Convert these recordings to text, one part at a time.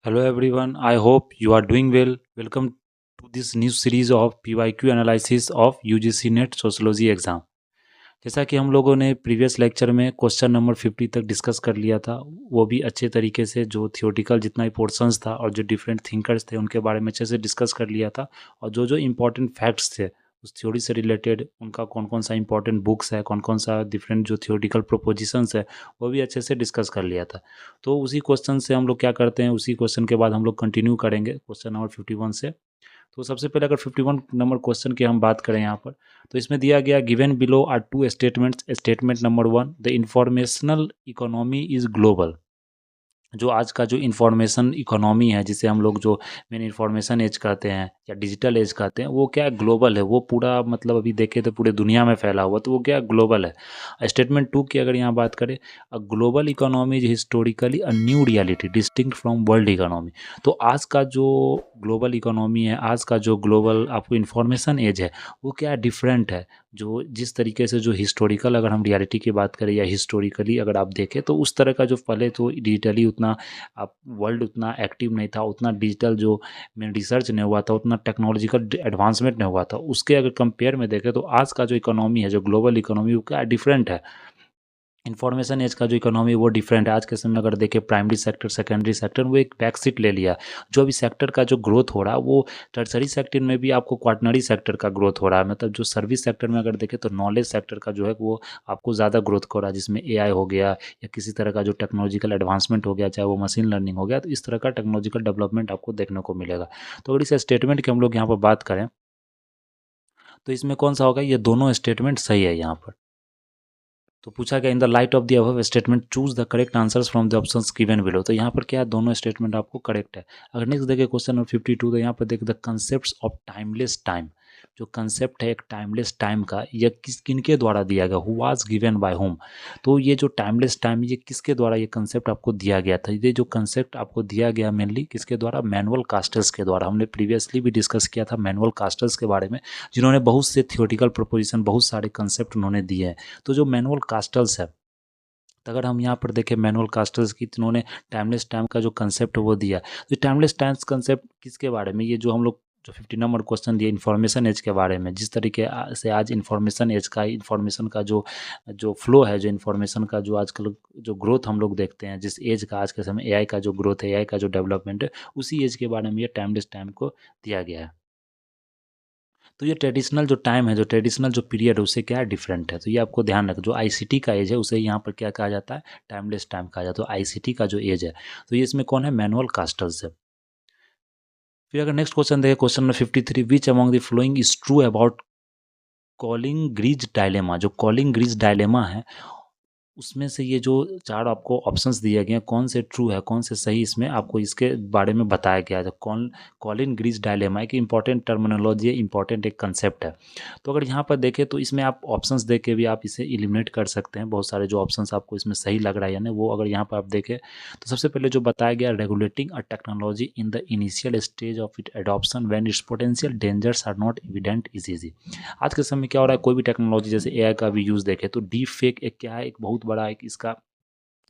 Hello everyone, I hope you are doing well. Welcome to this new series of PYQ analysis of UGC net sociology exam. जैसा कि हम लोगों ने previous lecture में question number 50 तक discuss कर लिया था, वो भी अच्छे तरीके से जो थियोटिकल जितना भी पोर्शंस था और जो डिफरेंट थिंकर्स थे उनके बारे में अच्छे से डिस्कस कर लिया था। और जो जो इम्पोर्टेंट फैक्ट्स थे उस थ्योरी से रिलेटेड उनका कौन कौन सा इंपॉर्टेंट बुक्स है, कौन कौन सा डिफरेंट जो थियोटिकल प्रोपोजिशंस है वो भी अच्छे से डिस्कस कर लिया था। तो उसी क्वेश्चन से हम लोग क्या करते हैं, उसी क्वेश्चन के बाद हम लोग कंटिन्यू करेंगे क्वेश्चन नंबर 51 से। तो सबसे पहले अगर 51 नंबर क्वेश्चन की हम बात करें यहाँ पर, तो इसमें दिया गया given below are two statements. Statement number 1, the informational economy is global. जो आज का जो इन्फॉर्मेशन इकोनॉमी है, जिसे हम लोग जो मेन इन्फॉर्मेशन एज कहते हैं या डिजिटल एज कहते हैं, वो क्या है, ग्लोबल है। वो पूरा मतलब अभी देखें तो पूरे दुनिया में फैला हुआ, तो वो क्या है, ग्लोबल है। स्टेटमेंट 2 की अगर यहाँ बात करें, a global economy is historically a new reality distinct from world economy. तो आज का जो ग्लोबल इकोनॉमी है, आज का जो ग्लोबल आपको इन्फॉर्मेशन एज है, वो क्या है, डिफरेंट है। जो जिस तरीके से जो हिस्टोरिकल अगर हम रियलिटी की बात करें या हिस्टोरिकली अगर आप देखें, तो उस तरह का जो पहले तो डिजिटली उतना आप वर्ल्ड उतना एक्टिव नहीं था, उतना डिजिटल जो में रिसर्च नहीं हुआ था, उतना टेक्नोलॉजिकल एडवांसमेंट नहीं हुआ था। उसके अगर कंपेयर में देखें तो आज का जो इकोनॉमी है, जो ग्लोबल इकोनॉमी, वो क्या डिफरेंट है। इन्फॉर्मेशन एज का जो इकोनॉमी वो डिफरेंट है। आज के समय में अगर देखें, प्राइमरी सेक्टर, सेकेंडरी सेक्टर, वो एक बैक सीट ले लिया। जो अभी सेक्टर का जो ग्रोथ हो रहा है, वो टर्सरी सेक्टर में भी आपको क्वाटनरी सेक्टर का ग्रोथ हो रहा है। मतलब जो सर्विस सेक्टर में अगर देखें तो नॉलेज सेक्टर का जो है वो आपको ज़्यादा ग्रोथ हो रहा है, जिसमें एआई हो गया या किसी तरह का जो टेक्नोलॉजिकल एडवांसमेंट हो गया, चाहे वो मशीन लर्निंग हो गया, तो इस तरह का टेक्नोलॉजिकल डेवलपमेंट आपको देखने को मिलेगा। तो अगर इस स्टेटमेंट की हम लोग यहाँ पर बात करें, तो इसमें कौन सा होगा, ये दोनों स्टेटमेंट सही है यहाँ पर। तो पूछा गया, in the light of the above statement choose the correct answers from the options given below. तो यहाँ पर क्या है, दोनों स्टेटमेंट आपको करेक्ट है। अगर नेक्स्ट देखें क्वेश्चन नंबर 52, तो यहाँ पर देख, the concept of timeless time. जो कंसेप्ट है एक टाइमलेस टाइम का, यह किनके द्वारा दिया गया, who was given by home. तो ये जो टाइमलेस टाइम, ये किसके द्वारा ये कंसेप्ट आपको दिया गया था। ये जो कंसेप्ट आपको दिया गया मेनली किसके द्वारा, मैनुअल कास्टल्स के द्वारा। हमने प्रीवियसली भी डिस्कस किया था मैनुअल कास्टल्स के बारे में, जिन्होंने बहुत से थियोटिकल प्रोपोजिशन, बहुत सारे कंसेप्ट उन्होंने दिए हैं। तो जो मैनुअल कास्टल्स है, तो अगर हम यहाँ पर देखें मैनुअल कास्टर्स की, तो उन्होंने टाइमलेस टाइम का जो कंसेप्ट वो दिया। तो टाइमलेस टाइम्स कंसेप्ट किसके बारे में, ये जो हम लोग जो 50 नंबर क्वेश्चन दिए इन्फॉर्मेशन एज के बारे में, जिस तरीके से आज इन्फॉर्मेशन एज का, इन्फॉर्मेशन का जो जो फ्लो है, जो इन्फॉर्मेशन का जो आजकल जो ग्रोथ हम लोग देखते हैं, जिस एज का आज के समय एआई का जो ग्रोथ है, एआई का जो डेवलपमेंट है, उसी एज के बारे में ये टाइमलेस टाइम को दिया गया है। तो ये ट्रेडिशनल जो टाइम है, जो ट्रेडिशनल जो पीरियड है, उससे क्या है, डिफरेंट है। तो ये आपको ध्यान रखें, जो आईसीटी का एज है उसे यहाँ पर क्या कहा जाता है, टाइमलेस टाइम कहा जाता है। तो आईसीटी का जो एज है, तो ये इसमें कौन है, मैनुअल कास्टल्स है। फिर अगर नेक्स्ट क्वेश्चन देखें, question number 53, which among the following is true about Collingridge dilemma. जो कॉलिंग ग्रीज डायलेमा है, उसमें से ये जो 4 आपको ऑप्शंस दिए गए हैं, कौन से ट्रू है, कौन से सही, इसमें आपको इसके बारे में बताया गया है। कॉलिन ग्रीज डायलेमा एक इंपॉर्टेंट टर्मिनोलॉजी है, इंपॉर्टेंट एक कंसेप्ट है। तो अगर यहाँ पर देखें, तो इसमें आप ऑप्शंस देख के भी आप इसे एलिमिनेट कर सकते हैं। बहुत सारे जो ऑप्शंस आपको इसमें सही लग रहा है यानी वो, अगर यहाँ पर आप देखें, तो सबसे पहले जो बताया गया, regulating a technology in the initial stage of it adoption when its potential dangers are not evident is easy. आज के समय में क्या हो रहा है, कोई भी टेक्नोलॉजी, जैसे एआई का भी यूज़ देखें, तो डीप फेक एक क्या है, एक बहुत बड़ा एक इसका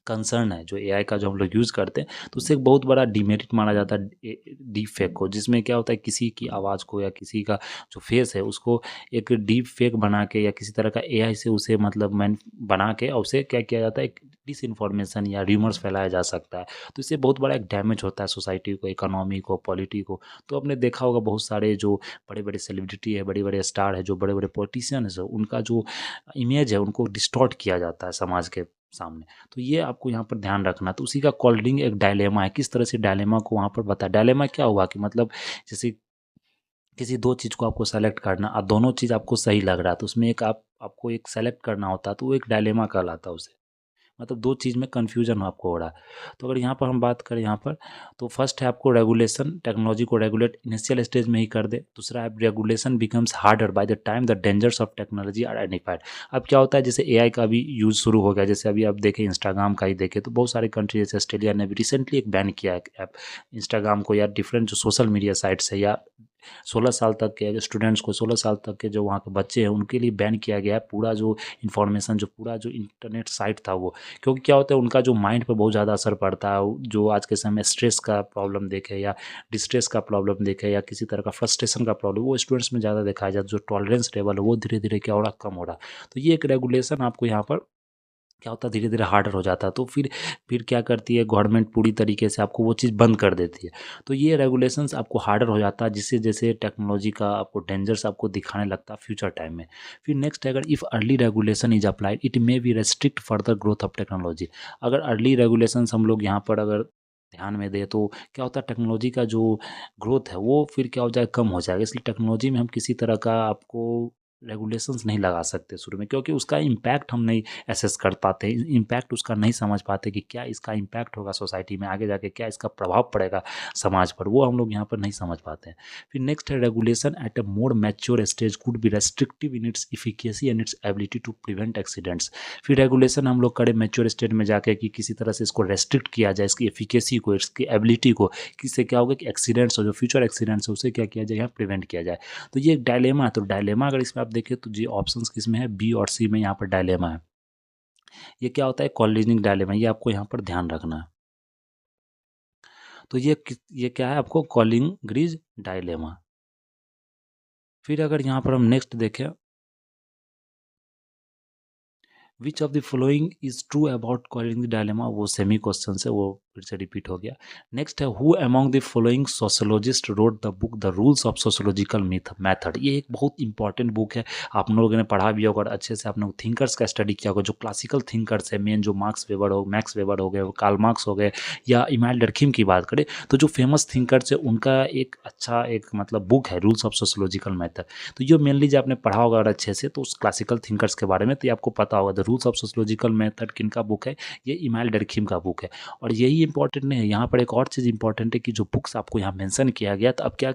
कंसर्न है। जो एआई का जो हम लोग यूज़ करते हैं, तो उससे एक बहुत बड़ा डिमेरिट माना जाता है डीप फेक को, जिसमें क्या होता है, किसी की आवाज़ को या किसी का जो फेस है उसको एक डीप फेक बना के या किसी तरह का एआई से उसे मतलब मैन बना के, और उसे क्या किया जाता है, एक डिस इन्फॉर्मेशन या र्यूमर्स फैलाया जा सकता है। तो इससे बहुत बड़ा एक डैमेज होता है सोसाइटी को, इकोनॉमी को, पॉलिटी को। तो आपने देखा होगा बहुत सारे जो बड़े बड़े सेलिब्रिटी है, बड़े बड़े स्टार है, जो बड़े बड़े पॉलिटिशियंस है, उनका जो इमेज है उनको डिस्टॉर्ट किया जाता है समाज के सामने। तो ये आपको यहाँ पर ध्यान रखना। तो उसी का कॉल्डिंग एक डायलेमा है, किस तरह से डायलेमा को वहाँ पर बताया। डायलेमा क्या हुआ कि मतलब जैसे किसी 2 चीज़ को आपको सेलेक्ट करना, और दोनों चीज़ आपको सही लग रहा है, तो उसमें एक आपको एक सेलेक्ट करना होता है, तो वो एक डायलेमा कहलाता है उसे। मतलब 2 चीज़ में कन्फ्यूज़न आपको हो रहा है। तो अगर यहाँ पर हम बात करें यहाँ पर, तो फर्स्ट है आपको रेगुलेशन, टेक्नोलॉजी को रेगुलेट इनिशियल स्टेज में ही कर दे। दूसरा है regulation becomes harder by the time the dangers of technology are identified. अब क्या होता है, जैसे एआई का भी यूज़ शुरू हो गया, जैसे अभी आप देखें इंस्टाग्राम का ही देखें, तो बहुत सारे कंट्री जैसे ऑस्ट्रेलिया ने भी रिसेंटली एक बैन किया है ऐप इंस्टाग्राम को, या डिफरेंट जो सोशल मीडिया साइट्स है या 16 साल तक के स्टूडेंट्स को, 16 साल तक के जो वहाँ के बच्चे हैं उनके लिए बैन किया गया है पूरा जो इन्फॉर्मेशन, जो पूरा जो इंटरनेट साइट था वो। क्योंकि क्या होता है उनका जो माइंड पे बहुत ज़्यादा असर पड़ता है, जो आज के समय स्ट्रेस का प्रॉब्लम देखे या डिस्ट्रेस का प्रॉब्लम देखे या किसी तरह का फ्रस्ट्रेशन का प्रॉब्लम, वो स्टूडेंट्स में ज़्यादा दिखाया जाता है। जो टॉलरेंस लेवल है वो धीरे धीरे क्या हो रहा, कम हो रहा। तो ये एक रेगुलेशन आपको यहाँ पर क्या होता है, धीरे धीरे हार्डर हो जाता है। तो फिर क्या करती है गवर्नमेंट, पूरी तरीके से आपको वो चीज़ बंद कर देती है। तो ये रेगुलेशंस आपको हार्डर हो जाता है, जिससे जैसे टेक्नोलॉजी का आपको डेंजर्स आपको दिखाने लगता है फ्यूचर टाइम में। फिर नेक्स्ट है, अगर if early regulation is applied it may be restrict further growth of technology. अगर अर्ली रेगुलेशंस हम लोग यहाँ पर अगर ध्यान में दें तो क्या होता है, टेक्नोलॉजी का जो ग्रोथ है वो फिर क्या हो जाएगा, कम हो जाएगा। इसलिए टेक्नोलॉजी में हम किसी तरह का आपको रेगुलेशंस नहीं लगा सकते शुरू में, क्योंकि उसका इम्पैक्ट हम नहीं एसेस कर पाते, इम्पैक्ट उसका नहीं समझ पाते कि क्या इसका इम्पैक्ट होगा सोसाइटी में आगे जाके, क्या इसका प्रभाव पड़ेगा समाज पर, वो हम लोग यहाँ पर नहीं समझ पाते हैं। फिर नेक्स्ट है, regulation at a more mature stage could be restrictive in its efficacy and its ability to prevent accidents. फिर रेगुलेशन हम लोग करें मैच्योर स्टेज में जाके कि किसी तरह से इसको रेस्ट्रिक्ट किया जाए, इसकी एफिकेसी को, इसकी एबिलिटी को, किससे क्या होगा कि एक्सीडेंट्स हो, जो फ्यूचर एक्सीडेंट्स है उसे क्या किया जाए, यहाँ प्रिवेंट किया जाए। तो ये एक डायलेमा है। तो डायलेमा अगर इसमें आप देखें तो जी ऑप्शंस किसमें है, बी और सी में यहाँ पर डायलेमा है। ये क्या होता है, कॉलिनिंग डायलेमा, ये आपको यहाँ पर ध्यान रखना है। तो ये क्या है आपको, कॉलिंग ग्रीज डायलेमा। फिर अगर यहाँ पर हम नेक्स्ट देखें, विच of the following is true about calling dilemma, वो सेमी क्वेश्चन है, वो फिर से रिपीट हो गया। नेक्स्ट है, who among the following sociologist road the book the rules of sociological method. ये एक बहुत इंपॉर्टेंट बुक है, आप लोगों ने पढ़ा भी होगा और अच्छे से आपने थिंकर्स का स्टडी किया होगा। जो क्लासिकल थिंकर्स है मेन, जो मैक्स वेबर हो गए, कार्ल मार्क्स हो गए, या इमानुएल डर्खिम की बात करें तो जो फेमस थिंकर्स है उनका एक अच्छा एक मतलब बुक है रूल्स ऑफ सोशोलॉजिकल मेथड। तो ये मेनली जो आपने पढ़ा होगा और अच्छे से, तो उस क्लासिकल थिंकर्स के बारे में तो ये आपको पता होगा। The rules of sociological method किनका बुक है, ये इमानुएल डर्खिम का बुक है। और यही इंपॉर्टेंट नहीं है, यहाँ पर एक और चीज़ इंपॉर्टेंट है कि जो बुक्स आपको यहाँ मेंशन किया गया, तो अब क्या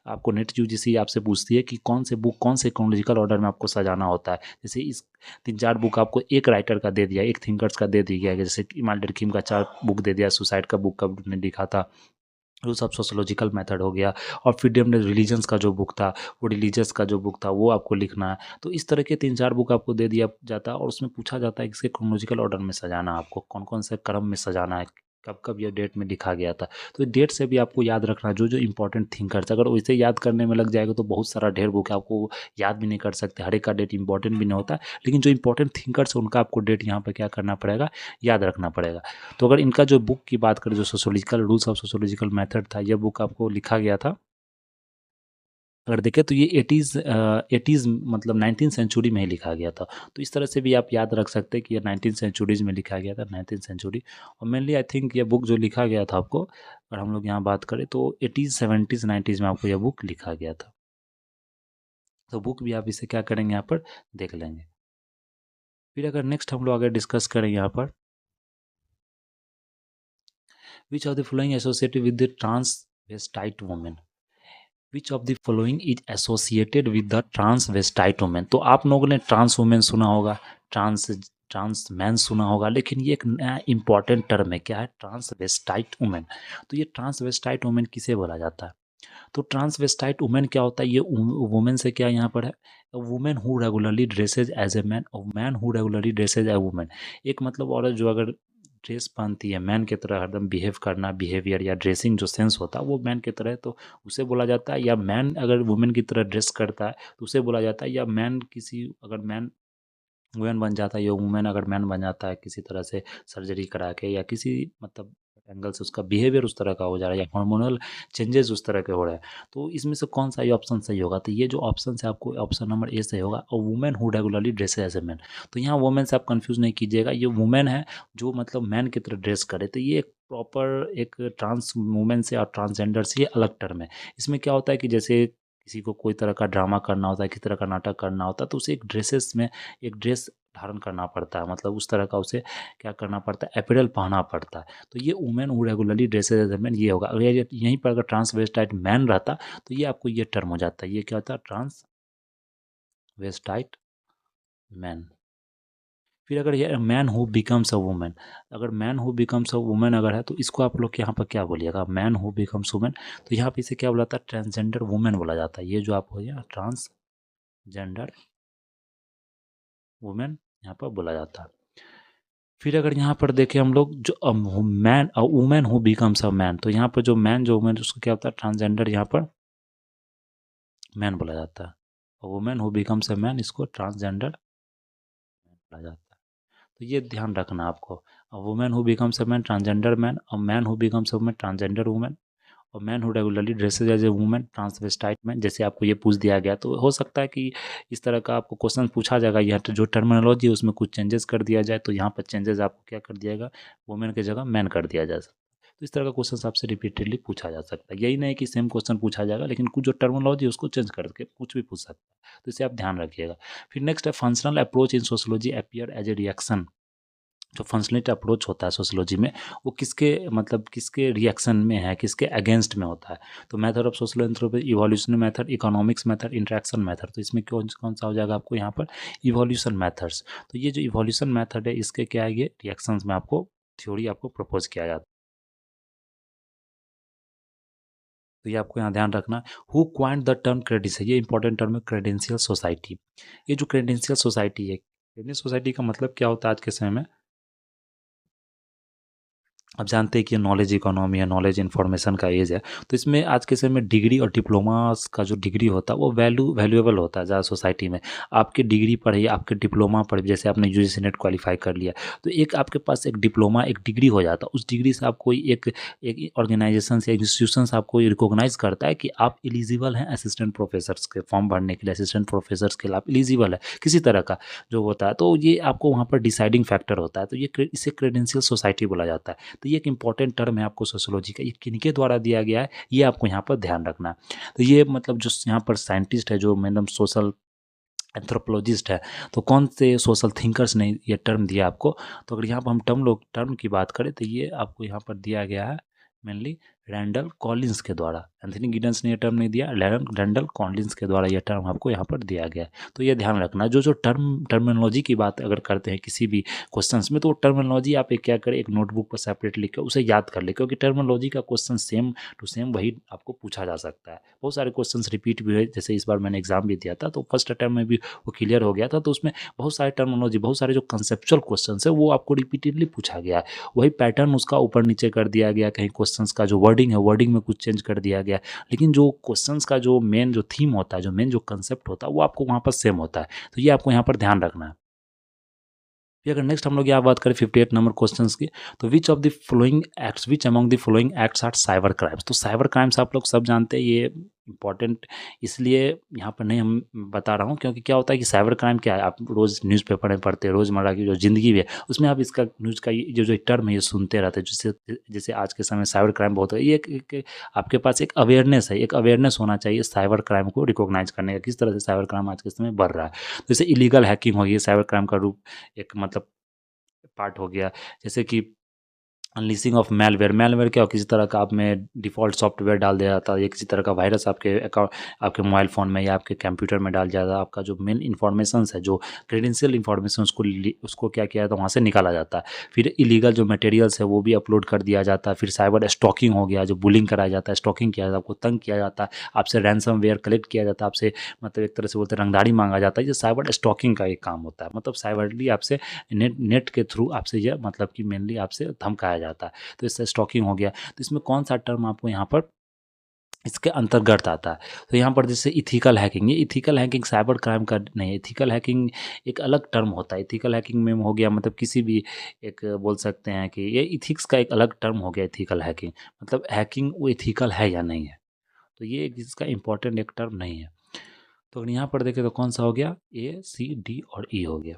आपको नेट यूजीसी आपसे पूछती है कि कौन से बुक कौन से क्रोनोलॉजिकल ऑर्डर में आपको सजाना होता है। जैसे इस 3-4 बुक आपको एक राइटर का दे दिया, एक थिंकर्स का दे दिया गया, जैसे इमानुएल डर्खिम का 4 बुक दे दिया, सुसाइड का बुक कब ने लिखा था, रूल्स ऑफ सोशोलॉजिकल मेथड हो गया, और फ्रीडम ऑफ रिलीजन्स का जो बुक था, वो रिलीजियस का जो बुक था वो आपको लिखना है। तो इस तरह के 3-4 बुक आपको दे दिया जाता है और उसमें पूछा जाता है कि इसके क्रोनोलॉजिकल ऑर्डर में सजाना है, आपको कौन कौन से क्रम में सजाना है, कब कब ये डेट में लिखा गया था। तो डेट से भी आपको याद रखना जो जो इंपॉर्टेंट थिंकर्स, अगर वैसे याद करने में लग जाएगा तो बहुत सारा ढेर बुक है, आपको याद भी नहीं कर सकते, हर एक का डेट इंपॉर्टेंट भी नहीं होता। लेकिन जो इंपॉर्टेंट थिंकर्स है उनका आपको डेट यहाँ पर क्या करना पड़ेगा, याद रखना पड़ेगा। तो अगर इनका जो बुक की बात करें, जो sociological rules of sociological method था, यह बुक आपको लिखा गया था, अगर देखें तो ये एटीज़ मतलब 19 सेंचुरी में ही लिखा गया था। तो इस तरह से भी आप याद रख सकते हैं कि ये 19 सेंचुरीज़ में लिखा गया था, 19 सेंचुरी। और मेनली आई थिंक ये बुक जो लिखा गया था आपको, अगर हम लोग यहाँ बात करें तो 80s 70s 90s में आपको यह बुक लिखा गया था। तो बुक भी आप इसे क्या करेंगे, यहाँ पर देख लेंगे। फिर अगर नेक्स्ट हम लोग अगर डिस्कस करें यहाँ पर, विच of the following associated with the transvestite women, which of the following is associated with the transvestite women. तो आप लोगों ने ट्रांस वुमेन सुना होगा, ट्रांस ट्रांस मैन सुना होगा, लेकिन ये एक नया इंपॉर्टेंट टर्म है, क्या है, ट्रांसवेस्टाइट वुमेन। तो ये ट्रांसवेस्टाइट वुमेन किसे बोला जाता है, तो ट्रांसवेस्टाइट वुमेन क्या होता है, ये वुमेन से क्या यहाँ पर है, woman who regularly dresses as a man और man who regularly dresses a woman. एक मतलब औरत जो अगर ड्रेस पहनती है मैन की तरह, हरदम बिहेव करना, बिहेवियर या ड्रेसिंग जो सेंस होता है वो मैन की तरह है, तो उसे बोला जाता है। या मैन अगर वुमेन की तरह ड्रेस करता है तो उसे बोला जाता है। या मैन किसी अगर मैन वुमेन बन जाता है, या वुमेन अगर मैन बन जाता है किसी तरह से सर्जरी करा के, या किसी मतलब एंगल से उसका बिहेवियर उस तरह का हो जा रहा है, या हार्मोनल चेंजेस उस तरह के हो रहे हैं, तो इसमें से कौन सा ये ऑप्शन सही होगा, तो ये जो ऑप्शन है आपको ऑप्शन नंबर ए सही होगा, और women who regularly dress as a man. तो यहाँ वुमेन से आप कंफ्यूज नहीं कीजिएगा, ये वुमेन है जो मतलब मैन की तरह ड्रेस करे, तो ये एक प्रॉपर एक ट्रांस वुमेन से और ट्रांसजेंडर से ये अलग टर्म है। इसमें क्या होता है कि जैसे किसी को कोई तरह का ड्रामा करना होता है, किसी तरह का नाटक करना होता है, तो उसे एक ड्रेसेस में एक ड्रेस धारण करना पड़ता है, मतलब उस तरह का उसे क्या करना पड़ता है, अपैरल पहनना पड़ता है। तो ये women who regularly dresses as a man ये होगा। अगर यहीं पर अगर ट्रांसवेस्टाइट मैन रहता तो ये आपको ये टर्म हो जाता है, ये क्या होता है, ट्रांसवेस्टाइट मैन। फिर अगर ये man who becomes a woman, अगर man who becomes a woman अगर है तो इसको आप लोग यहाँ पर क्या बोलिएगा, मैन हु बिकम्स वुमन, तो यहाँ पे इसे क्या बोला जाता है, ट्रांसजेंडर वुमेन बोला जाता है। ये जो आप हो गया ट्रांसजेंडर वुमेन यहाँ पर बोला जाता है। फिर अगर यहाँ पर देखें हम लोग जो man women who becomes a man, तो यहाँ पर जो मैन जो वुमेन उसको क्या होता है, ट्रांसजेंडर यहाँ पर मैन बोला जाता है। और women who becomes a man इसको ट्रांसजेंडर बोला जाता है। तो ये ध्यान रखना आपको, woman who becomes a man transgender man, और man who becomes a woman transgender woman, और man who regularly dresses as a woman transvestite man. जैसे आपको ये पूछ दिया गया तो हो सकता है कि इस तरह का आपको क्वेश्चन पूछा जाएगा, यहाँ तो जो टर्मिनोलॉजी है उसमें कुछ चेंजेस कर दिया जाए, तो यहाँ पर चेंजेस आपको क्या कर दिया जाएगा, वुमेन की जगह मैन कर दिया जा सकता है। तो इस तरह का क्वेश्चन आपसे रिपीटेडली पूछा जा सकता है। यही नहीं कि सेम क्वेश्चन पूछा जाएगा, लेकिन कुछ जो टर्मिनोलॉजी है उसको चेंज करके कुछ भी पूछ सकता है, तो इसे आप ध्यान रखिएगा। फिर नेक्स्ट है functional approach in sociology appear as a reaction. जो फंक्शनलिस्ट अप्रोच होता है सोशोलॉजी में, वो किसके मतलब किसके रिएक्शन में है, किसके अगेंस्ट में होता है। तो method of social एंथ्रोपी, evolutionary method, economics method, interaction method, तो इसमें कौन कौन सा हो जाएगा आपको यहाँ पर, इवोल्यूशन मेथड्स। तो ये जो इवोल्यूशन मेथड है इसके क्या है, ये रिएक्शंस में आपको थ्योरी आपको प्रपोज किया जाता है। तो ये आपको यहाँ ध्यान रखना। हु क्वाइंट द टर्म क्रेडिस है, ये इंपॉर्टेंट टर्म है, क्रेडेंशियल सोसाइटी। ये जो क्रेडेंशियल सोसाइटी है, क्रेडेंशियल सोसाइटी का मतलब क्या होता है आज के समय में, आप जानते हैं कि नॉलेज इकोनॉमी है, नॉलेज इन्फॉर्मेशन का एज है, तो इसमें आज के समय में डिग्री और डिप्लोमास का जो डिग्री होता है वो वैल्यूएबल होता है ज़्यादा सोसाइटी में। आपकी डिग्री पढ़ी, आपके डिप्लोमा पढ़ी, जैसे आपने यूजीसी नेट क्वालिफाई कर लिया, तो एक आपके पास एक डिप्लोमा एक डिग्री हो जाता है, उस डिग्री से आप कोई एक एक ऑर्गेनाइजेशन से इंस्टीट्यूशन से आपको रिकॉग्नाइज करता है कि आप एलिजिबल हैं असिस्टेंट प्रोफेसर्स के फॉर्म भरने के लिए, असिस्टेंट प्रोफेसर्स के लिए आप एलिजिबल है किसी तरह का जो होता है, तो ये आपको वहाँ पर डिसाइडिंग फैक्टर होता है। तो ये इसे क्रेडेंशियल सोसाइटी बोला जाता है। तो ये एक इंपॉर्टेंट टर्म है आपको सोशियोलॉजी का, ये किनके द्वारा दिया गया है ये आपको यहाँ पर ध्यान रखना है। तो ये मतलब जो यहाँ पर साइंटिस्ट है, जो मतलब सोशल एंथ्रोपोलॉजिस्ट है, तो कौन से सोशल थिंकर्स ने ये टर्म दिया आपको। तो अगर यहाँ पर हम टर्म की बात करें तो ये आपको यहाँ पर दिया गया है मेनली रैंडल कॉलिंस के द्वारा। एंथनी गिडन्स ने ये टर्म नहीं दिया, रैंडल कॉलिंस के द्वारा ये टर्म आपको यहाँ पर दिया गया है। तो ये ध्यान रखना, जो टर्मिनोलॉजी की बात अगर करते हैं किसी भी क्वेश्चंस में, तो टर्मिनोलॉजी आप एक क्या करें, एक नोटबुक पर सेपरेट लिख कर उसे याद कर ले, क्योंकि टर्मिनोलॉजी का क्वेश्चन सेम टू सेम वही आपको पूछा जा सकता है। बहुत सारे क्वेश्चन रिपीट भी हुए, जैसे इस बार मैंने एग्जाम भी दिया था तो फर्स्ट अटैम्प्ट में भी वो क्लियर हो गया था, तो उसमें बहुत सारे टर्मिनोलॉजी, बहुत सारे जो कंसेप्चुअल क्वेश्चन है वो आपको रिपीटेडली पूछा गया है। वही पैटर्न उसका ऊपर नीचे कर दिया गया, कहीं क्वेश्चंस का जो वर्डिंग है वर्डिंग में कुछ चेंज कर दिया गया, लेकिन जो क्वेश्चंस का जो मेन जो थीम होता है, जो मेन जो कंसेप्ट होता है वो आपको वहाँ पर सेम होता है। तो ये आपको यहाँ पर ध्यान रखना है। फिर अगर नेक्स्ट हम लोग यहाँ बात करें 58 नंबर क्वेश्चंस की, तो which of the following acts, which among the following acts are cyber crimes. तो साइबर क्राइम्स आप लोग सब जानते हैं, ये इंपॉर्टेंट इसलिए यहाँ पर नहीं हम बता रहा हूँ, क्योंकि क्या होता है कि साइबर क्राइम क्या है, आप रोज़ न्यूज़पेपर में पढ़ते हैं, रोज़मर्रा की जो ज़िंदगी है उसमें आप इसका न्यूज़ का ये जो टर्म है ये सुनते रहते हैं, जिससे जैसे आज के समय साइबर क्राइम बहुत है, ये एक आपके पास एक अवेयरनेस है, एक अवेयरनेस होना चाहिए साइबर क्राइम को रिकॉग्नाइज करने का, किस तरह से साइबर क्राइम आज के समय बढ़ रहा है। जैसे इलीगल हैकिंग हो गई, साइबर क्राइम का रूप एक मतलब पार्ट हो गया। जैसे कि अनलीसिंग ऑफ मैलवेयर, मैलवेयर क्या हो, किसी तरह का आप में डिफ़ॉल्ट सॉफ्टवेयर डाल दिया जाता है, या किसी तरह का वायरस आपके अकाउंट, आपके मोबाइल फ़ोन में या आपके कंप्यूटर में डाल दिया जाता है, आपका जो मेन इन्फॉर्मेशंस है, जो क्रेडेंशियल इन्फॉर्मेशन उसको क्या किया जाता है, वहाँ से निकाला जाता है। फिर इलीगल जो मटेरियल्स है वो भी अपलोड कर दिया जाता है। फिर साइबर स्टॉकिंग हो गया, जो बुलिंग कराया जाता है, स्टॉकिंग किया जाता है, आपको तंग किया जाता है, आपसे रैंसमवेयर कलेक्ट किया जाता है, आपसे मतलब एक तरह से बोलते हैं रंगदारी मांगा जाता है। ये साइबर स्टॉकिंग का एक काम होता है, मतलब साइबरली आपसे नेट के थ्रू आपसे यह मतलब कि मेनली आपसे धमकाया जाता है। तो इससे स्टॉकिंग हो गया। तो इसमें कौन सा टर्म आपको यहाँ पर इसके अंतर्गत आता है, तो यहाँ पर जैसे इथिकल हैकिंग, ये इथिकल हैकिंग साइबर क्राइम का नहीं है। इथिकल हैकिंग एक अलग टर्म होता है। इथिकल हैकिंग में हो गया मतलब किसी भी एक बोल सकते हैं कि ये इथिक्स का एक अलग टर्म हो गया। इथिकल हैकिंग मतलब हैकिंग वो इथिकल है या नहीं है, तो ये इसका इंपॉर्टेंट एक टर्म नहीं है। तो अगर यहाँ पर देखें तो कौन सा हो गया, ए सी डी और ई हो गया।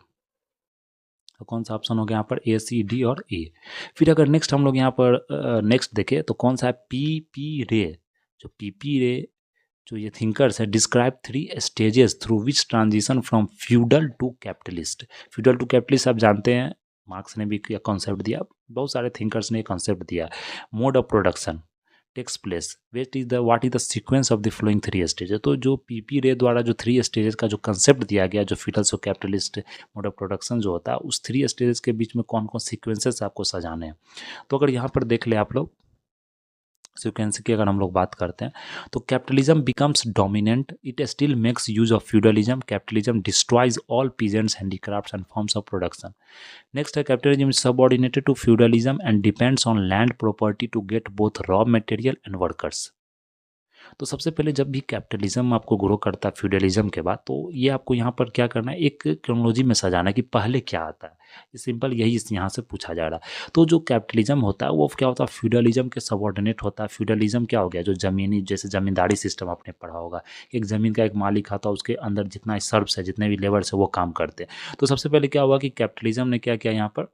तो कौन सा ऑप्शन हो गया यहाँ पर, ए सी डी और ए। फिर अगर नेक्स्ट हम लोग यहाँ पर नेक्स्ट देखें तो कौन सा है, पी पी रे। जो पी पी रे जो ये थिंकर्स है, describe 3 stages through which transition from feudal to capitalist. Feudal to capitalist आप जानते हैं, मार्क्स ने भी कॉन्सेप्ट दिया, बहुत सारे थिंकर्स ने कॉन्सेप्ट दिया। Mode of production, takes place what is the sequence of the following three stages. तो जो पीपी रे द्वारा जो थ्री स्टेजेस का जो कंसेप्ट दिया गया, जो फिटल्स और कैपिटलिस्ट मोड ऑफ प्रोडक्शन जो होता है, उस थ्री स्टेजेस के बीच में कौन कौन सीक्वेंसेस आपको सजाने हैं। तो अगर यहाँ पर देख ले आप लोग सिक्वेंस की अगर हम लोग बात करते हैं, तो capitalism becomes dominant, it still makes use of feudalism, capitalism destroys all peasants handicrafts and forms of production. Next है capitalism is subordinated to feudalism and depends on land property to get both raw material and workers. तो सबसे पहले जब भी capitalism आपको grow करता है feudalism के बाद, तो ये आपको यहाँ पर क्या करना है, एक क्रोनोलॉजी में सजाना है कि पहले क्या आता है। सिंपल यही इस यहाँ से पूछा जा रहा है। तो जो कैपिटलिज्म होता है वो क्या होता है, फ्यूडलिज्म के सबऑर्डिनेट होता है। फ्यूडलिज्म क्या हो गया, जो जमीनी जैसे जमींदारी सिस्टम आपने पढ़ा होगा, एक ज़मीन का एक मालिक आता है, उसके अंदर जितना सर्व्स है, जितने भी लेबर्स है वो काम करते हैं। तो सबसे पहले क्या हुआ कि कैपिटलिज्म ने क्या किया, यहाँ पर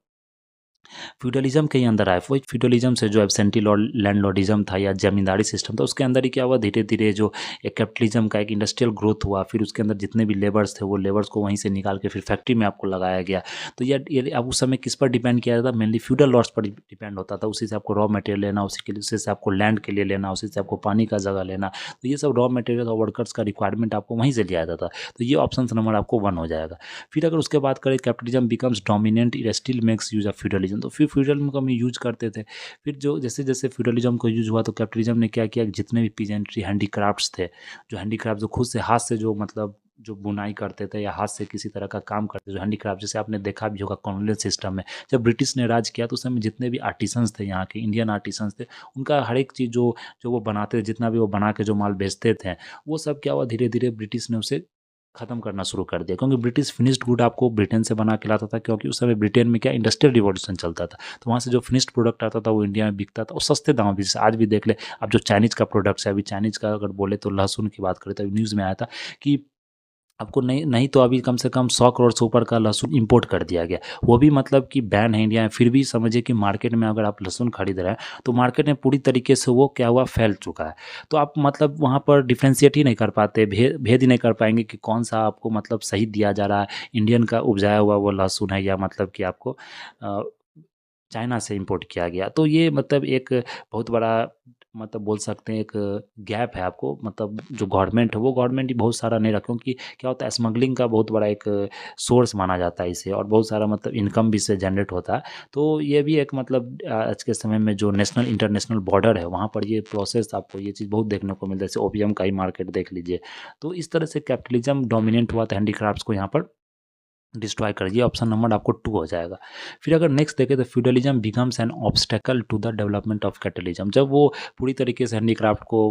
फ्यूडलिज्म के ही अंदर आए। वही फ्यूडलिज्म से जो एब्सेंटी लैंडलॉर्डिज्म था या जमींदारी सिस्टम था, उसके अंदर ही क्या हुआ, धीरे धीरे जो एक कैपिटलिज्म का एक इंडस्ट्रियल ग्रोथ हुआ। फिर उसके अंदर जितने भी लेबर्स थे वो लेबर्स को वहीं से निकाल के फिर फैक्ट्री में आपको लगाया गया। तो ये अब उस समय किस पर डिपेंड किया जाता, मेनली फ्यूडल लॉर्ड्स पर डिपेंड होता था। उसी से आपको रॉ मटेरियल लेना, उसी के लिए उसी से आपको लैंड के लिए लेना, उसी से आपको पानी का जगह लेना। तो ये सब रॉ मटेरियल और वर्कर्स का रिक्वायरमेंट आपको वहीं से लिया जाता था। तो ये ऑप्शन नंबर आपको 1 हो जाएगा। फिर अगर उसके बात करें, capitalism becomes dominant, it still makes use of feudalism. तो फिर फ्यूडलिज्म को हम यूज करते थे। फिर जो जैसे जैसे फ्यूडलिज्म को यूज हुआ, तो कैपिटलिज्म ने क्या किया, जितने भी पीजेंट्री हैंडीक्राफ्ट्स थे, जो हैंडीक्राफ्ट जो खुद से हाथ से जो मतलब जो बुनाई करते थे या हाथ से किसी तरह का काम करते थे, जो हैंडीक्राफ्ट, जैसे आपने देखा भी होगा कॉलोनियल सिस्टम में जब ब्रिटिश ने राज किया, तो उस समय जितने भी आर्टिसंस थे, यहाँ के इंडियन आर्टिसंस थे, उनका हर एक चीज़ जो जो वो बनाते थे, जितना भी वो बना के जो माल बेचते थे, वो सब क्या हुआ, धीरे धीरे ब्रिटिश ने उसे खत्म करना शुरू कर दिया। क्योंकि ब्रिटिश फिनिश्ड गुड आपको ब्रिटेन से बना के लाता था, क्योंकि उस समय ब्रिटेन में क्या इंडस्ट्रियल रिवॉल्यूशन चलता था। तो वहाँ से जो फिनिश्ड प्रोडक्ट आता था वो इंडिया में बिकता था और सस्ते दाम भी। जैसे आज भी देख ले, अब जो चाइनीज़ का प्रोडक्ट्स है, अभी चाइनीज़ का अगर बोले तो लहसुन की बात करें, तो अभी न्यूज़ में आया था कि आपको नहीं नहीं तो अभी कम से कम 100 करोड़ से ऊपर का लहसुन इंपोर्ट कर दिया गया। वो भी मतलब कि बैन है इंडिया में। फिर भी समझिए कि मार्केट में अगर आप लहसुन खरीद रहे हैं, तो मार्केट में पूरी तरीके से वो क्या हुआ, फैल चुका है। तो आप मतलब वहाँ पर डिफ्रेंशिएट ही नहीं कर पाते, भेद ही नहीं कर पाएंगे कि कौन सा आपको मतलब सही दिया जा रहा है, इंडियन का उपजाया हुआ वो लहसुन है या मतलब कि आपको चाइना से इंपोर्ट किया गया। तो ये मतलब एक बहुत बड़ा मतलब बोल सकते हैं एक गैप है आपको, मतलब जो गवर्नमेंट है वो गवर्नमेंट ही बहुत सारा नहीं रखा, क्योंकि क्या होता है, स्मगलिंग का बहुत बड़ा एक सोर्स माना जाता है इसे, और बहुत सारा मतलब इनकम भी इससे जनरेट होता है। तो ये भी एक मतलब आज के समय में जो नेशनल इंटरनेशनल बॉर्डर है, वहाँ पर ये प्रोसेस आपको ये चीज़ बहुत देखने को मिलता है। जैसे ओपीएम का ही मार्केट देख लीजिए। तो इस तरह से कैपिटलिज्म डोमिनेंट हुआ था, हैंडीक्राफ्ट्स को यहाँ पर डिस्ट्रॉय कर दिया। ऑप्शन नंबर आपको 2 हो जाएगा। फिर अगर नेक्स्ट देखें, तो feudalism becomes an obstacle to the development of capitalism. जब वो पूरी तरीके से हैंडीक्राफ्ट को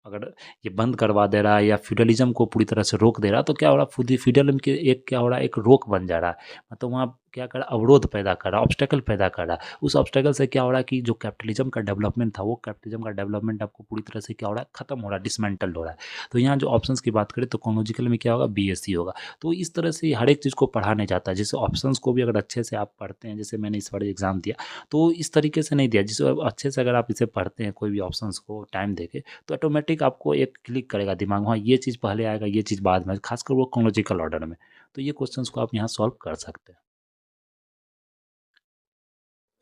अगर ये बंद करवा दे रहा है या फ्यूडलिज्म को पूरी तरह से रोक दे रहा है, तो क्या हो रहा है, फ्यूडलिज्म के एक क्या हो रहा है, एक रोक बन जा रहा है। मतलब वहाँ क्या कर रहा है, अवरोध पैदा कर रहा है, ऑब्स्टेकल पैदा कर रहा है। उस ऑब्स्टेकल से क्या हो रहा है कि जो कैपिटलिज्म का डेवलपमेंट था, वो कैपिटलिज्म का डेवलपमेंट आपको पूरी तरह से क्या हो रहा है, खत्म हो रहा है, डिसमेंटल्ड हो रहा है। तो यहाँ जो ऑप्शंस की बात करें, तो कॉन्लॉजिकल में क्या होगा, बीएससी होगा। तो इस तरह से हर एक चीज़ को पढ़ा नहीं जाता है। जैसे ऑप्शंस को भी अगर अच्छे से आप पढ़ते हैं, जैसे मैंने इस बार एग्जाम दिया, तो इस तरीके से नहीं दिया। जिसे अच्छे से अगर आप इसे पढ़ते हैं, कोई भी ऑप्शंस को टाइम देके, तो ऑटोमेटिक आपको एक क्लिक करेगा दिमाग, हाँ ये चीज़ पहले आएगा, ये चीज़ बाद में, खासकर वो क्रोनोलॉजिकल ऑर्डर में। तो ये क्वेश्चंस को आप यहाँ सॉल्व कर सकते हैं।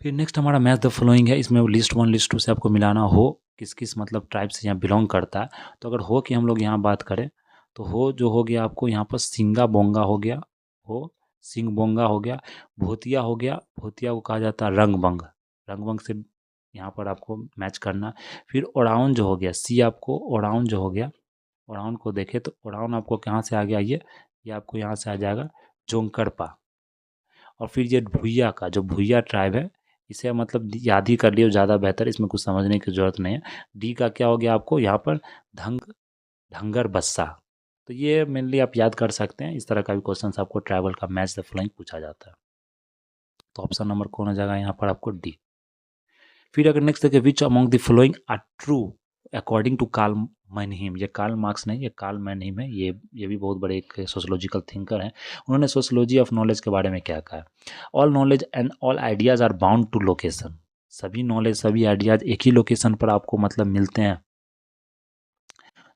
फिर नेक्स्ट हमारा मैच द फॉलोइंग है। इसमें लिस्ट 1 लिस्ट 2 से आपको मिलाना हो किस किस मतलब ट्राइब से यहाँ बिलोंग करता है। तो अगर हो कि हम लोग यहाँ बात करें, तो हो जो हो गया आपको यहाँ पर सिंगा बोंगा हो गया, हो सिंग बोंगा हो गया, भूतिया हो गया, भूतिया को कहा जाता है रंगबंग, रंगबंग से यहाँ पर आपको मैच करना। फिर ओराउन जो हो गया, सी आपको ओराउन जो हो गया, ओराउन को देखें तो ओराउन आपको कहाँ से आ गया, ये आपको यहाँ से आ जाएगा जोंकरपा। और फिर ये भुइया का जो भुइया ट्राइब है, इसे मतलब याद ही कर लियो, ज़्यादा बेहतर, इसमें कुछ समझने की ज़रूरत नहीं है। डी का क्या हो गया आपको यहाँ पर, धंग ढंगर बस्सा। तो ये मेनली आप याद कर सकते हैं। इस तरह का भी क्वेश्चन आपको ट्राइबल का मैच द फॉलोइंग पूछा जाता है। तो ऑप्शन नंबर कौन हो जाएगा यहाँ पर आपको, डी। फिर अगर नेक्स्ट देखें, which among the following are true according to Karl Mannheim. ये कार्ल मार्क्स नहीं, ये कार्ल मैनहीम है। ये भी बहुत बड़े एक सोशोलॉजिकल थिंकर हैं। उन्होंने सोशोलॉजी ऑफ नॉलेज के बारे में क्या कहा है, all knowledge and all ideas are bound to location. सभी नॉलेज सभी आइडियाज़ एक ही लोकेशन पर आपको मतलब मिलते हैं।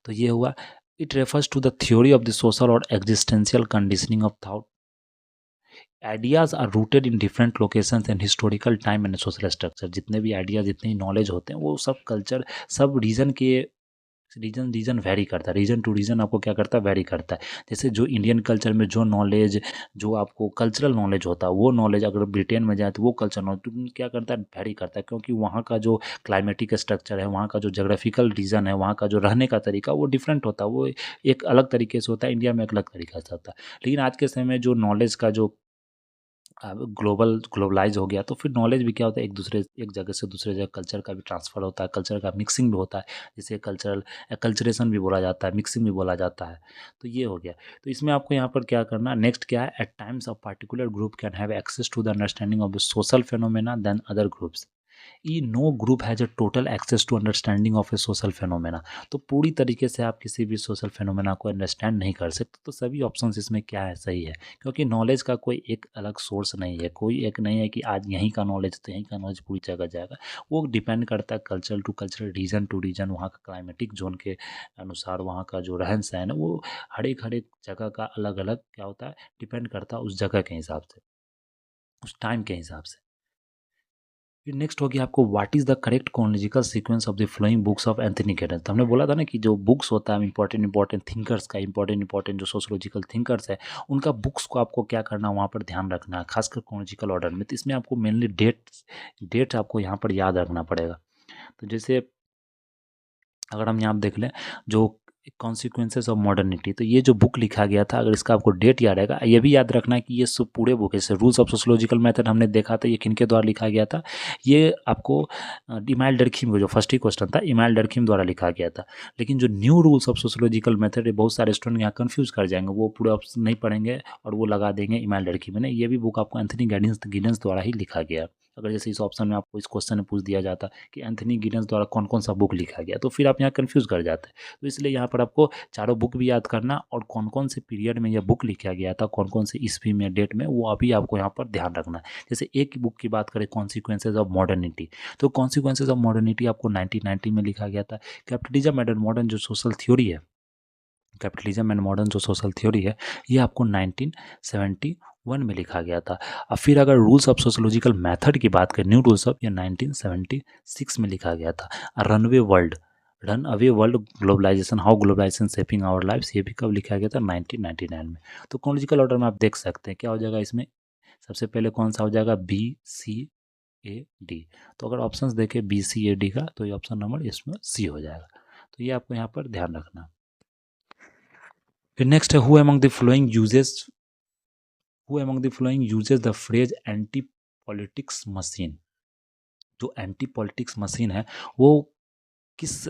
तो ये हुआ। It refers to the theory of the social और existential conditioning of thought. Ideas are rooted in different locations and historical time and social structure. जितने भी आइडियाज़, जितने नॉलेज होते हैं वो सब कल्चर, सब रीजन के, रीजन रीजन वैरी करता है, रीजन टू रीजन आपको क्या करता है, वैरी करता है। जैसे जो इंडियन कल्चर में जो नॉलेज, जो आपको कल्चरल नॉलेज होता है, वो नॉलेज अगर ब्रिटेन में जाए तो वो कल्चर नॉलेज तो क्या करता है, वैरी करता है, क्योंकि वहाँ का जो क्लाइमेटिक स्ट्रक्चर है, वहाँ का जो जोग्राफिकल रीजन है, वहाँ का जो रहने का तरीका वो डिफरेंट होता है, वो एक अलग तरीके से होता है, इंडिया में एक अलग तरीका से होता है। लेकिन आज के समय में जो नॉलेज का जो अब ग्लोबलाइज हो गया, तो फिर नॉलेज भी क्या होता है, एक दूसरे, एक जगह से दूसरे जगह कल्चर का भी ट्रांसफ़र होता है, कल्चर का मिक्सिंग भी होता है, जिसे कल्चरल कल्चरेशन भी बोला जाता है, मिक्सिंग भी बोला जाता है। तो ये हो गया। तो इसमें आपको यहाँ पर क्या करना, नेक्स्ट क्या है, at times a particular group can have access to the understanding of the social phenomena than other groups. Ie no group has a total access to understanding of a social phenomena. तो पूरी तरीके से आप किसी भी social phenomena को understand नहीं कर सकते। तो सभी ऑप्शंस इसमें क्या है, सही है, क्योंकि नॉलेज का कोई एक अलग सोर्स नहीं है, कोई एक नहीं है कि आज यहीं का नॉलेज तो यहीं का नॉलेज पूरी जगह जाएगा। वो डिपेंड करता है culture to culture, region to region, वहाँ का क्लाइमेटिक जोन के अनुसार, वहाँ का जो रहन सहन है वो हर एक जगह का अलग अलग क्या होता है, डिपेंड करता है उस जगह के हिसाब से, उस टाइम के हिसाब से। फिर नेक्स्ट हो गया आपको, what is the correct chronological sequence of the flowing books of Anthony Giddens. तो हमने बोला था ना कि जो बुक्स होता है इंपॉर्टेंट इंपॉर्टेंट थिंकर्स का, इंपॉर्टेंट इंपॉर्टेंट जो सोशोलॉजिकल थिंकर्स है, उनका बुक्स को आपको क्या करना, वहाँ पर ध्यान रखना है, खासकर क्रोनोलॉजिकल ऑर्डर में। तो इसमें आपको मेनली डेट आपको यहाँ पर याद रखना पड़ेगा। तो जैसे अगर हम यहाँ देख लें, जो कॉन्सिक्वेंसेस ऑफ मॉडर्निटी, तो ये जो बुक लिखा गया था, अगर इसका आपको डेट याद रहेगा, ये भी याद रखना है कि ये सब पूरे बुक है। जैसे रूल्स ऑफ सोशोलॉजिकल मेथड हमने देखा था, ये किनके द्वारा लिखा गया था, ये आपको इमाइल डर्खिम को, जो फर्स्ट ही क्वेश्चन था, इमाइल डर्खिम द्वारा लिखा गया था। लेकिन जो new rules of sociological method है, बहुत सारे स्टूडेंट यहाँ कन्फ्यूज कर जाएंगे, वो पूरे ऑप्शन नहीं पढ़ेंगे और वो लगा देंगे इमाइल डर्खिम में। नहीं, ये भी बुक आपको एंथनी गिडेंस द्वारा ही लिखा गया है। अगर जैसे इस ऑप्शन में आपको इस क्वेश्चन में पूछ दिया जाता कि एंथनी गिडेंस द्वारा कौन कौन सा बुक लिखा गया, तो फिर आप यहाँ कन्फ्यूज कर जाते। तो इसलिए यहाँ पर आपको चारों बुक भी याद करना, और कौन कौन से पीरियड में यह बुक लिखा गया था, कौन कौन से ईस्वी में, डेट में, वो अभी आपको यहाँ पर ध्यान रखना है। जैसे एक बुक की बात करें, कॉन्सिक्वेंसेज ऑफ मॉडर्निटी, तो कॉन्सिक्वेंसेज ऑफ मॉडर्निटी आपको 1990 में लिखा गया था। कैपिटलिज्म एंड मॉडर्न जो सोशल थ्योरी है, कैपिटलिज्म एंड मॉडर्न जो सोशल थ्योरी है, ये आपको 1971 में लिखा गया था। अब फिर अगर रूल्स ऑफ सोशोलॉजिकल मेथड की बात करें, न्यू रूल्स ऑफ, ये 1976 में लिखा गया था। Runaway world, run away world globalisation, how globalisation shaping our lives, ये भी कब लिखा गया था, 1999 में। तो क्रोनोलॉजिकल ऑर्डर में आप देख सकते हैं क्या हो जाएगा इसमें, सबसे पहले कौन सा हो जाएगा, BCAD। तो अगर ऑप्शंस देखें BCAD का, तो ये ऑप्शन नंबर इसमें सी हो जाएगा। तो ये आपको यहाँ पर ध्यान रखना। फिर नेक्स्ट है, who among the flowing uses the phrase anti politics machine. जो एंटी पॉलिटिक्स मशीन है, वो किस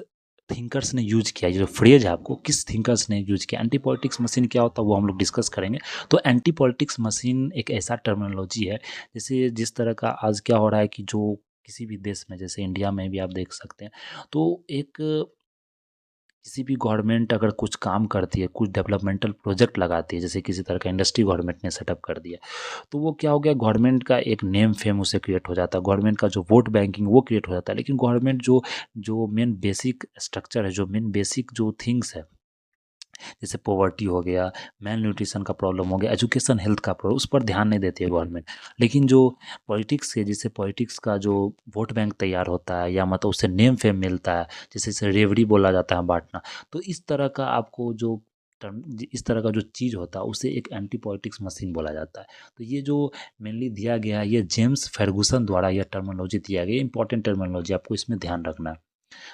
थिंकर्स ने यूज किया, ये जो फ्रेज है आपको किस थिंकर्स ने यूज किया। एंटी पॉलिटिक्स मशीन क्या होता है वो हम लोग डिस्कस करेंगे। तो एंटी पॉलिटिक्स मशीन एक ऐसा टर्मिनोलॉजी है, जैसे जिस तरह का आज क्या हो रहा है कि जो किसी भी देश में, जैसे इंडिया में भी आप देख सकते हैं, तो एक किसी भी गवर्नमेंट अगर कुछ काम करती है, कुछ डेवलपमेंटल प्रोजेक्ट लगाती है, जैसे किसी तरह का इंडस्ट्री गवर्नमेंट ने सेटअप कर दिया, तो वो क्या हो गया, गवर्नमेंट का एक नेम फेम उसे क्रिएट हो जाता है, गवर्नमेंट का जो वोट बैंकिंग वो क्रिएट हो जाता है। लेकिन गवर्नमेंट जो जो मेन बेसिक स्ट्रक्चर है, जो मेन बेसिक जो थिंग्स है, जैसे पॉवर्टी हो गया, मेल न्यूट्रिशन का प्रॉब्लम हो गया, एजुकेशन हेल्थ का प्रॉब्लम, उस पर ध्यान नहीं देती है गवर्नमेंट। लेकिन जो पॉलिटिक्स है, जिससे पॉलिटिक्स का जो वोट बैंक तैयार होता है, या मतलब उससे नेम फेम मिलता है, जैसे इसे रेवड़ी बोला जाता है, बांटना, तो इस तरह का आपको जो टर्म, इस तरह का जो चीज़ होता है, उसे एक एंटी पॉलिटिक्स मशीन बोला जाता है। तो ये जो मेनली दिया गया है, ये जेम्स फर्गूसन द्वारा यह टर्मिनोलॉजी दिया गया, इंपॉर्टेंट टर्मिनोलॉजी, आपको इसमें ध्यान रखना है।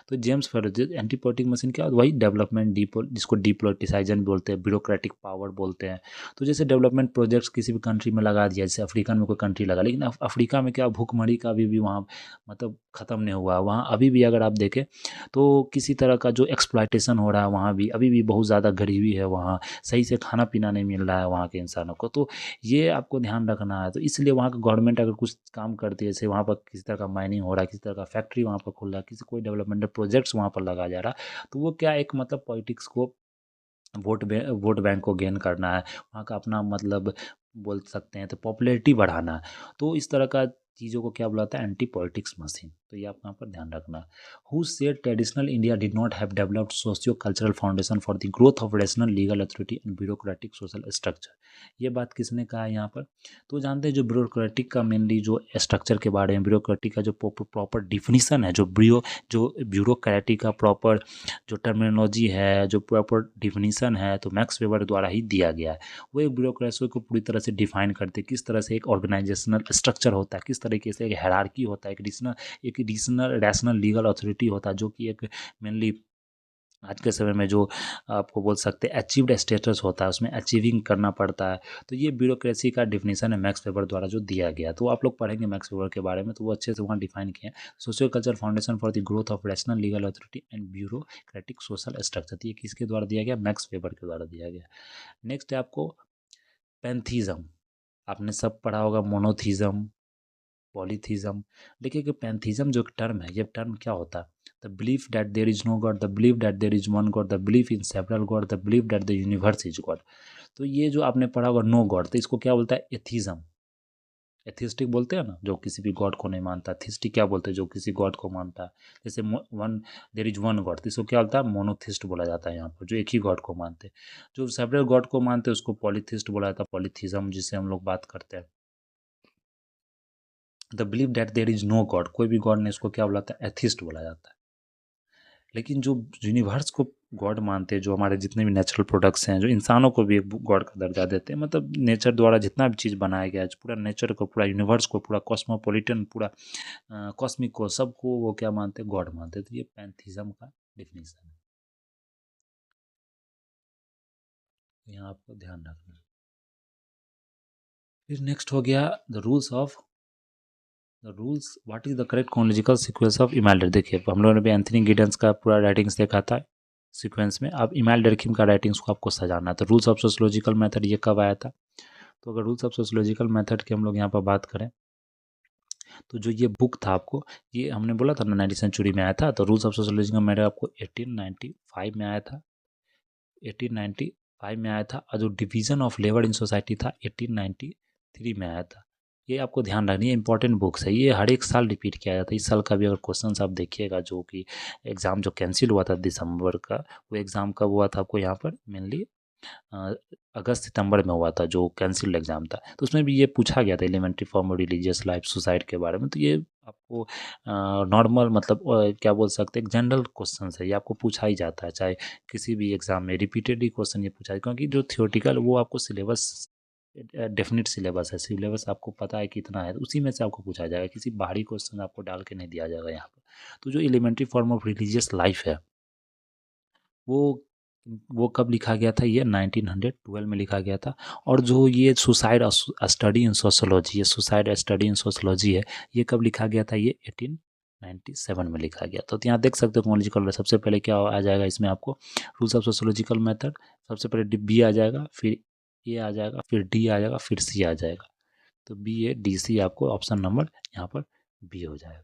तो James Ferguson anti politic machine क्या, वही डेवलपमेंट जिसको डिपोलिटिसाइजन बोलते हैं, ब्यूरोक्रेटिक पावर बोलते हैं। तो जैसे डेवलपमेंट प्रोजेक्ट्स किसी भी कंट्री में लगा दिया, जैसे अफ्रीका में कोई कंट्री लगा, लेकिन अफ्रीका में क्या, भूखमरी का अभी भी वहाँ मतलब ख़त्म नहीं हुआ, वहाँ अभी भी अगर आप देखें तो किसी तरह का जो एक्सप्लॉयटेशन हो रहा है, वहाँ भी अभी भी बहुत ज़्यादा गरीबी है, वहाँ सही से खाना पीना नहीं मिल रहा है वहाँ के इंसानों को। तो ये आपको ध्यान रखना है। तो इसलिए वहाँ का गवर्नमेंट अगर कुछ काम करती है, जैसे वहाँ पर किसी तरह का माइनिंग हो रहा है, किसी तरह का फैक्ट्री वहाँ पर खुल रहा है, किसी कोई डेवलपमेंटल प्रोजेक्ट्स वहाँ पर लगाया जा रहा है, तो वो क्या एक मतलब पॉलिटिक्स को वोट बैंक को गेन करना है, वहाँ का अपना मतलब बोल सकते हैं तो पॉपुलैरिटी बढ़ाना है। तो इस तरह का चीज़ों को क्या बुलाता है, एंटी पॉलिटिक्स मशीन। तो ये आपको यहाँ पर ध्यान रखना है। Who said traditional India did not have developed socio cultural foundation for the growth of rational legal authority and bureaucratic social structure. ये बात किसने कहा है यहाँ पर? तो जानते हैं जो ब्यूरोक्रेटिक का मेनली जो स्ट्रक्चर के बारे में, ब्यूरोक्रेटिक का जो प्रॉपर डिफिनीसन है, जो ब्यूरोक्रेटिक का प्रॉपर जो टर्मिनोलॉजी है, जो प्रॉपर डिफिनीसन है, तो मैक्स वेबर द्वारा ही दिया गया है। वो एक ब्यूरोक्रेसी को पूरी तरह से डिफाइन करते हैं, किस तरह से एक ऑर्गेनाइजेशनल स्ट्रक्चर होता है, किस तरीके से एक हायरार्की होता है, एक रीजनल रैशनल लीगल अथॉरिटी होता है, जो कि एक मेनली आज के समय में जो आपको बोल सकते हैं अचीव्ड स्टेटस होता है, उसमें अचीविंग करना पड़ता है। तो ये ब्यूरोक्रेसी का डिफिनीशन है मैक्स वेबर द्वारा जो दिया गया। तो आप लोग पढ़ेंगे मैक्स वेबर के बारे में, तो वो अच्छे से वहाँ डिफाइन किए हैं। Socio culture foundation for the growth of rational legal authority and bureaucratic social structure. तो ये किसके द्वारा दिया गया? मैक्स वेबर के द्वारा दिया गया। नेक्स्ट है आपको पैंथीज्म। आपने सब पढ़ा होगा मोनोथीज्म, पॉलीथीज्म। देखिए कि पैंथीज्म जो टर्म है, ये टर्म क्या होता है? The belief that there is no god, the belief that there is one god, the belief in several god, the belief that the universe is god. तो ये जो आपने पढ़ा होगा नो गॉड, तो इसको क्या बोलता है? एथीज्म। एथिस्टिक बोलते हैं ना, जो किसी भी गॉड को नहीं मानता। थिस्टिक क्या बोलते हैं? जो किसी गॉड को मानता है। जैसे one there is one god, तो इसको क्या बोलता है? मोनोथिस्ट बोला जाता है यहाँ पर, जो एक ही गॉड को मानते हैं। जो सेवरल गॉड को मानते हैं उसको पॉलीथिस्ट बोला जाता है, पॉलीथिज्म जिसे हम लोग बात करते हैं। The believe that there is no god, कोई भी गॉड नहीं, इसको क्या बोला जाता है? एथिस्ट बोला जाता है। लेकिन जो यूनिवर्स को गॉड मानते हैं, जो हमारे जितने भी नेचुरल प्रोडक्ट्स हैं, जो इंसानों को भी एक गॉड का दर्जा देते हैं, मतलब नेचर द्वारा जितना भी चीज़ बनाया गया है, पूरा नेचर को, पूरा यूनिवर्स को, पूरा कॉस्मोपॉलिटन, पूरा कॉस्मिक को, सबको वो क्या मानते हैं? गॉड मानते हैं। तो ये पैंथीज्म का डिफिनीशन है, यहाँ आपको ध्यान रखना है। फिर नेक्स्ट हो गया the rules what is the correct chronological sequence of Emile Durkheim. देखिए हम लोगों ने भी एंथनी गिडेंस का पूरा राइटिंग्स देखा था सीक्वेंस में। अब इमेल डर्किम का राइटिंग्स को आपको सजाना है। तो रूल्स ऑफ सोशियोलॉजिकल मेथड ये कब आया था? तो अगर रूल्स ऑफ सोशियोलॉजिकल मेथड की हम लोग यहाँ पर बात करें, तो जो ये बुक था आपको, ये हमने बोला था ना 19वीं सेंचुरी में आया था। तो रूल्स ऑफ सोशियोलॉजिकल मेथड आपको 1895 में आया था, 1895 में आया था। और जो division of labour in society था 1893 में आया था। ये आपको ध्यान रखनी है, इंपॉर्टेंट बुक्स है। ये हर एक साल रिपीट किया जाता है। इस साल का भी अगर क्वेश्चन आप देखिएगा, जो कि एग्ज़ाम जो कैंसिल हुआ था दिसंबर का, वो एग्ज़ाम कब हुआ था आपको यहाँ पर? मेनली अगस्त सितंबर में हुआ था, जो कैंसिल्ड एग्ज़ाम था। तो उसमें भी ये पूछा गया था elementary form of religious life suicide के बारे में। तो ये आपको नॉर्मल मतलब क्या बोल सकते हैं, एक जनरल क्वेश्चन है, ये आपको पूछा ही जाता है, चाहे किसी भी एग्ज़ाम में रिपीटेडली क्वेश्चन ये पूछा है। क्योंकि जो थियोरटिकल वो आपको सिलेबस डेफिनेट सिलेबस है, सिलेबस आपको पता है कितना है, उसी में से आपको पूछा जाएगा। किसी बाहरी क्वेश्चन आपको डाल के नहीं दिया जाएगा यहाँ पर। तो जो elementary form of religious life है, वो वो कब लिखा गया था? ये 1912 में लिखा गया था। और जो ये सुसाइड स्टडी इन सोशोलॉजी, ये सुसाइड स्टडी इन सोशोलॉजी है, ये कब लिखा गया था? ये 1897 में लिखा गया। तो यहाँ देख सकते हो क्रोनोलॉजिकल सबसे पहले क्या आ जाएगा इसमें आपको? रूल्स ऑफ सोशोलॉजिकल मेथड, सबसे पहले बी आ जाएगा, फिर ए आ जाएगा, फिर डी आ जाएगा, फिर सी आ जाएगा। तो बी ए डी सी आपको ऑप्शन नंबर यहाँ पर बी हो जाएगा।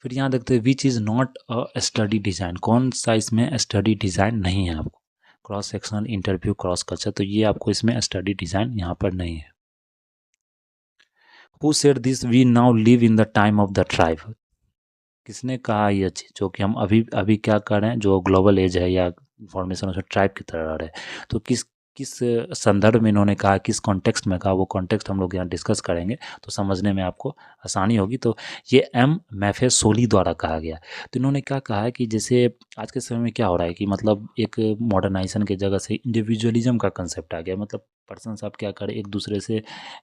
फिर यहाँ देखते हैं which is not a study design, कौन सा इसमें स्टडी डिज़ाइन नहीं है आपको? Cross sectional interview, cross culture, तो ये आपको इसमें स्टडी डिज़ाइन यहाँ पर नहीं है। Who said this we now live in the time of the tribe, किसने कहा ये चीज़? जो कि हम अभी अभी क्या कर रहे हैं, जो ग्लोबल एज है या फॉर्मेशन उसमें ट्राइब की तरह रह रहे हैं। तो किस किस संदर्भ में इन्होंने कहा, किस कॉन्टेक्स्ट में कहा, वो कॉन्टेक्स्ट हम लोग यहाँ डिस्कस करेंगे, तो समझने में आपको आसानी होगी। तो ये एम मैफे सोली द्वारा कहा गया। तो इन्होंने क्या कहा है कि जैसे आज के समय में क्या हो रहा है कि मतलब एक मॉडर्नाइजेशन की जगह से इंडिविजुअलिज्म का कंसेप्ट आ गया। मतलब पर्सन आप क्या करें, एक दूसरे से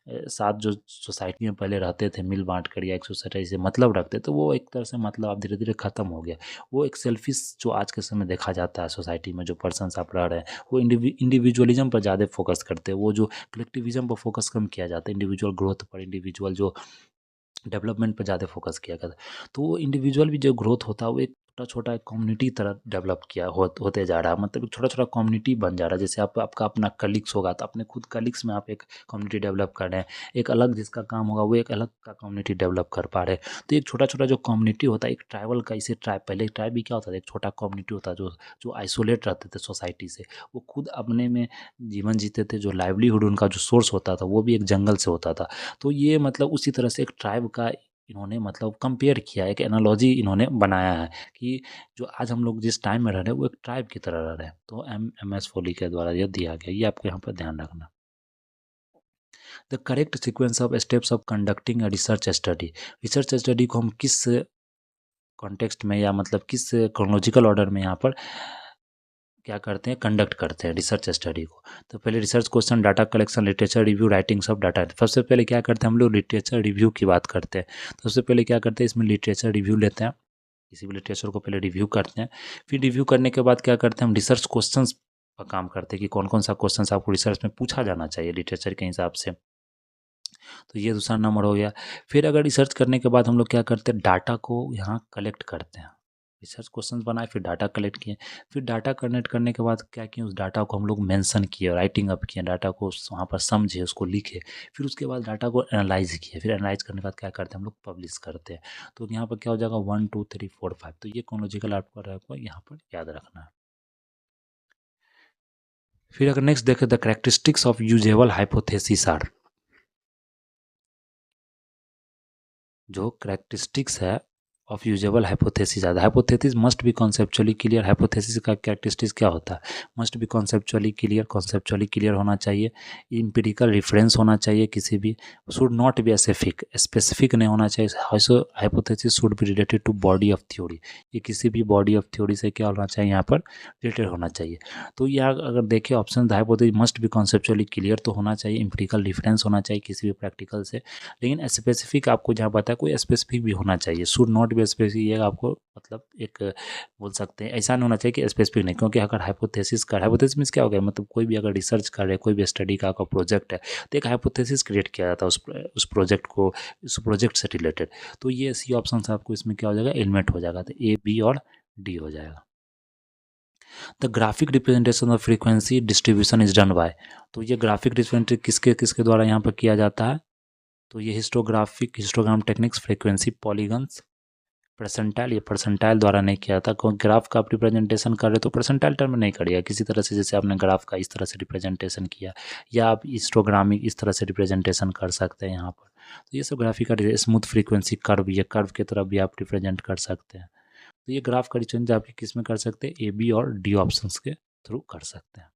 साथ जो सोसाइटी में पहले रहते थे मिल बांट कर या एक सोसाइटी से मतलब रखते, तो वो एक तरह से मतलब अब धीरे धीरे ख़त्म हो गया। वो एक सेल्फिश जो आज के समय देखा जाता है सोसाइटी में, जो पर्सन आप रह रहे हैं, वो इंडिविजुअलिज्म पर ज़्यादा फोकस करते हैं। वो जो कलेक्टिविज्म पर फोकस कम किया जाता है, इंडिविजुअल ग्रोथ पर, इंडिविजुअल जो डेवलपमेंट पर ज़्यादा फोकस किया गया था। तो वो इंडिविजुअल भी जो ग्रोथ होता है वो एक छोटा-छोटा एक कम्युनिटी तरह डेवलप किया होते जा रहा है, मतलब एक छोटा-छोटा कम्युनिटी बन जा रहा है। जैसे आपका अपना कलीग्स होगा तो अपने खुद कलीग्स में आप एक कम्युनिटी डेवलप कर रहे हैं, एक अलग जिसका काम होगा वो एक अलग का कम्युनिटी डेवलप कर पा रहे हैं। तो एक छोटा-छोटा जो कम्युनिटी होता है, एक ट्राइबल का, इसे ट्राइब, पहले एक ट्राइब भी क्या होता था, एक छोटा कम्युनिटी होता है जो जो आइसोलेट रहते थे सोसाइटी से। वो खुद अपने में जीवन जीते थे, जो लाइवलीहुड उनका जो सोर्स होता था वो भी एक जंगल से होता था। तो ये मतलब उसी तरह से एक ट्राइब का इन्होंने मतलब कंपेयर किया है, एक एनालॉजी इन्होंने बनाया है कि जो आज हम लोग जिस टाइम में रह रहे हैं वो एक ट्राइब की तरह रह रहे हैं। तो एम एस फोली के द्वारा ये दिया गया, ये आपको यहाँ पर ध्यान रखना। The correct sequence of steps of conducting a research study को हम किस कॉन्टेक्स्ट में या मतलब किस क्रोनोलॉजिकल ऑर्डर में यहाँ पर क्या करते हैं, कंडक्ट करते हैं रिसर्च स्टडी को। तो पहले research question, data collection, literature review, writings of data. सबसे पहले क्या करते हैं हम लोग, लिटरेचर रिव्यू की बात करते हैं। तो सबसे पहले क्या करते हैं, इसमें लिटरेचर रिव्यू लेते हैं, किसी भी लिटरेचर को पहले रिव्यू करते हैं। फिर रिव्यू करने के बाद क्या करते हैं, हम रिसर्च क्वेश्चंस पर काम करते हैं कि कौन कौन सा क्वेश्चन आपको रिसर्च में पूछा जाना चाहिए लिटरेचर के हिसाब से। तो ये दूसरा नंबर हो गया। फिर अगर रिसर्च करने के बाद हम लोग क्या करते हैं, डाटा को यहाँ कलेक्ट करते हैं। रिसर्च क्वेश्चंस बनाए, फिर डाटा कलेक्ट किए, फिर डाटा कलेक्ट करने के बाद क्या किए, उस डाटा को हम लोग मेंशन किए, राइटिंग अप किए, डाटा को वहाँ पर समझे, उसको लिखे। फिर उसके बाद डाटा को एनालाइज किए, फिर एनालाइज करने के बाद क्या करते हैं हम लोग, पब्लिश करते हैं। तो यहाँ पर क्या हो जाएगा, 1 2 3 4 5। तो ये क्रोनोलॉजिकल आपको यहाँ पर याद रखना है। फिर अगर नेक्स्ट देखें, the characteristics of usable hypothesis are, जो कैरेक्टरिस्टिक्स है of usable hypothesis are, hypothesis must be conceptually clear. Hypothesis का कैरेक्टरिस्टिक्स क्या होता है, मस्ट बी कॉन्सेप्चुअली क्लियर होना चाहिए, इंपेरिकल रेफरेंस होना चाहिए किसी भी, शुड नॉट बी स्पेसिफिक नहीं होना चाहिए। Hypothesis should be related to body of theory, ये किसी भी बॉडी ऑफ थ्योरी से क्या होना चाहिए, यहाँ पर रिलेटेड होना चाहिए। तो यह अगर देखें option, hypothesis must be conceptually clear तो होना चाहिए, इंपेरिकल रेफरेंस होना चाहिए किसी भी प्रैक्टिकल से, लेकिन स्पेसिफिक आपको जहाँ पता है कोई स्पेसिफिक भी होना चाहिए। शुड नॉट बी स्पेसिफिक, ये आपको मतलब एक बोल सकते हैं, ऐसा नहीं होना चाहिए कि स्पेसिफिक नहीं, क्योंकि अगर हाइपोथेसिस मीन्स क्या हो गया, मतलब कोई भी अगर रिसर्च कर रहे हैं, कोई भी स्टडी का आपका प्रोजेक्ट है, तो एक हाइपोथेसिस क्रिएट किया जाता है उस प्रोजेक्ट को, उस प्रोजेक्ट से रिलेटेड। तो ये सी ऑप्शन आपको इसमें क्या हो जाएगा, एलिमेंट हो जाएगा, तो ए बी और डी हो जाएगा। The graphic representation of frequency distribution is done by, तो ये ग्राफिक रिप्रेजेंटेशन किसके किसके द्वारा यहाँ पर किया जाता है, तो ये histogram techniques, frequency, polygons, percentile, ये परसेंटाइल द्वारा नहीं किया था, क्योंकि ग्राफ का आप रिप्रेजेंटेशन कर रहे तो परसेंटाइल टर्म में नहीं करिएगा, किसी तरह से जैसे आपने ग्राफ का इस तरह से रिप्रेजेंटेशन किया, या आप हिस्टोग्रामिक इस तरह से रिप्रेजेंटेशन कर सकते हैं यहाँ पर। तो ये सब ग्राफिक का, स्मूथ फ्रीक्वेंसी कर्व, ये कर्व की तरफ भी आप रिप्रेजेंट कर सकते हैं। तो ये ग्राफ का रिप्रेजेंट आपके किस में कर सकते हैं, ए बी और डी ऑप्शंस के थ्रू कर सकते हैं।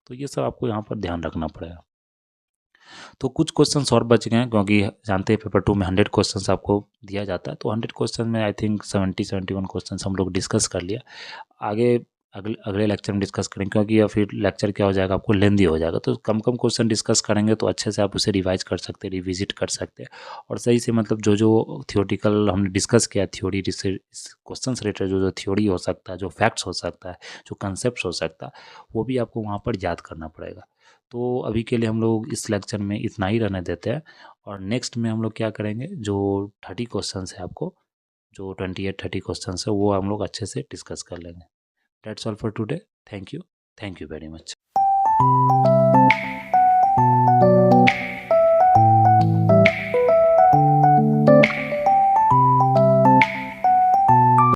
तो ये सब आपको यहाँ पर ध्यान रखना पड़ेगा। तो कुछ क्वेश्चंस और बच गए हैं, क्योंकि जानते हैं पेपर 2 में 100 क्वेश्चंस आपको दिया जाता है, तो 100 क्वेश्चन में आई थिंक 71 क्वेश्चंस हम लोग डिस्कस कर लिया। आगे अगले अगले लेक्चर में डिस्कस करेंगे, क्योंकि या फिर लेक्चर क्या हो जाएगा, आपको लेंदी हो जाएगा, तो कम कम क्वेश्चन डिस्कस करेंगे तो अच्छे से आप उसे रिवाइज कर सकते हैं, रिविजिट कर सकते हैं, और सही से मतलब जो जो थियोटिकल हमने डिस्कस किया, थ्योरी क्वेश्चन से रिलेटेड जो जो थ्योरी हो सकता है, जो फैक्ट्स हो सकता है, जो कंसेप्ट हो सकता है, वो भी आपको वहाँ पर याद करना पड़ेगा। तो अभी के लिए हम लोग इस लेक्चर में इतना ही रहने देते हैं, और नेक्स्ट में हम लोग क्या करेंगे, जो 30 क्वेश्चन है आपको, जो 28-30 क्वेश्चन है वो हम लोग अच्छे से डिस्कस कर लेंगे। That's all for today. Thank you very much.